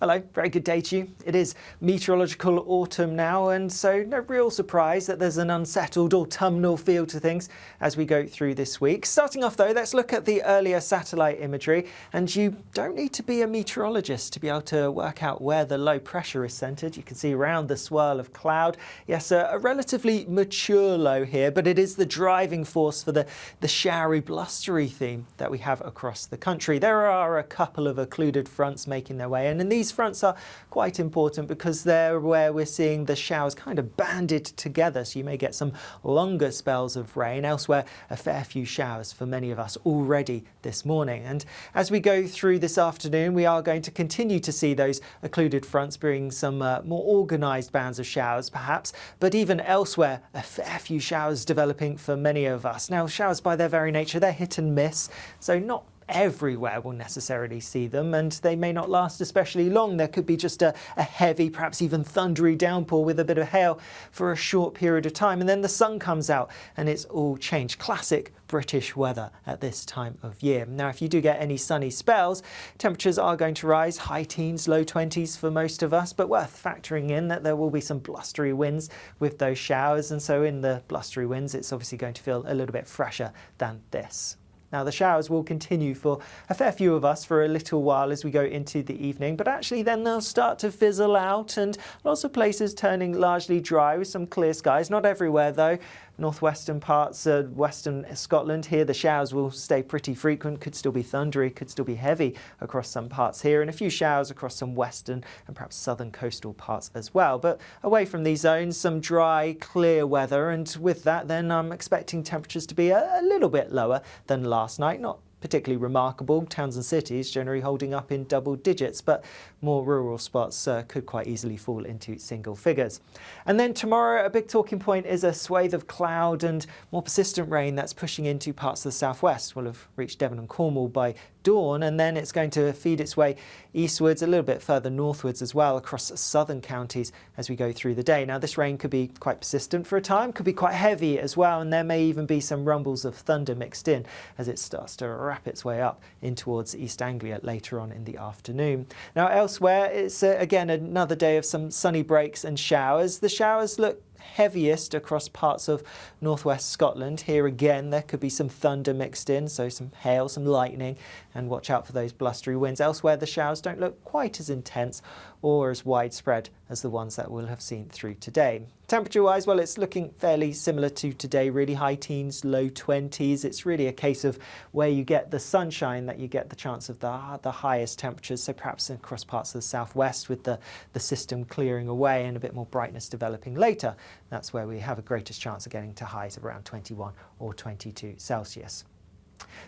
Hello, very good day to you. It is meteorological autumn now, and so no real surprise that there's an unsettled autumnal feel to things as we go through this week. Starting off though, let's look at the earlier satellite imagery, and you don't need to be a meteorologist to be able to work out where the low pressure is centred. You can see around the swirl of cloud. Yes, a relatively mature low here, but it is the driving force for the showery, blustery theme that we have across the country. There are a couple of occluded fronts making their way in, and these fronts are quite important because they're where we're seeing the showers kind of banded together, so you may get some longer spells of rain. Elsewhere, a fair few showers for many of us already this morning. And as we go through this afternoon, we are going to continue to see those occluded fronts bring some more organised bands of showers perhaps, but even elsewhere, a fair few showers developing for many of us. Now, showers by their very nature, they're hit and miss, so not everywhere will necessarily see them, and they may not last especially long. There could be just a heavy, perhaps even thundery downpour with a bit of hail for a short period of time, and then the sun comes out and it's all changed. Classic British weather at this time of year. Now, if you do get any sunny spells, temperatures are going to rise, high teens, low 20s for most of us, but worth factoring in that there will be some blustery winds with those showers, and so in the blustery winds it's obviously going to feel a little bit fresher than this. Now, the showers will continue for a fair few of us for a little while as we go into the evening, but actually then they'll start to fizzle out, and lots of places turning largely dry with some clear skies. Not everywhere though. Northwestern parts, western Scotland, here the showers will stay pretty frequent, could still be thundery, could still be heavy across some parts here, and a few showers across some western and perhaps southern coastal parts as well. But away from these zones, some dry, clear weather, and with that then I'm expecting temperatures to be a little bit lower than last night. Not particularly remarkable. Towns and cities generally holding up in double digits, but more rural spots could quite easily fall into single figures. And then tomorrow, a big talking point is a swathe of cloud and more persistent rain that's pushing into parts of the southwest. We'll have reached Devon and Cornwall by dawn, and then it's going to feed its way eastwards, a little bit further northwards as well, across southern counties as we go through the day. Now, this rain could be quite persistent for a time, could be quite heavy as well, and there may even be some rumbles of thunder mixed in as it starts to wrap its way up in towards East Anglia later on in the afternoon. Now, elsewhere, it's again another day of some sunny breaks and showers. The showers look heaviest across parts of northwest Scotland. Here again there could be some thunder mixed in, so some hail, some lightning, and watch out for those blustery winds. Elsewhere the showers don't look quite as intense or as widespread as the ones that we'll have seen through today. Temperature wise, well, it's looking fairly similar to today, really high teens, low 20s. It's really a case of where you get the sunshine that you get the chance of the highest temperatures, so perhaps across parts of the southwest with the system clearing away and a bit more brightness developing later. That's where we have a greatest chance of getting to highs of around 21 or 22 Celsius.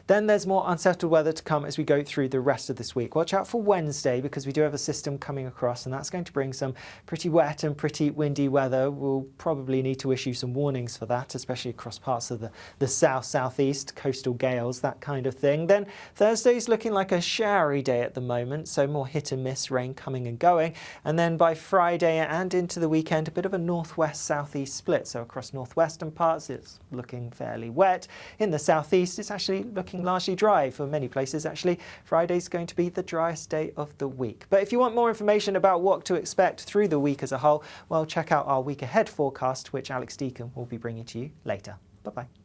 Then there's more unsettled weather to come as we go through the rest of this week. Watch out for Wednesday because we do have a system coming across, and that's going to bring some pretty wet and pretty windy weather. We'll probably need to issue some warnings for that, especially across parts of the south-southeast, coastal gales, that kind of thing. Then Thursday's looking like a showery day at the moment, so more hit and miss rain coming and going. And then by Friday and into the weekend, a bit of a northwest-southeast split. So across northwestern parts, it's looking fairly wet. In the southeast, it's actually looking largely dry for many places. Actually, Friday's going to be the driest day of the week. But if you want more information about what to expect through the week as a whole, well, check out our week ahead forecast, which Alex Burkill will be bringing to you later. Bye-bye.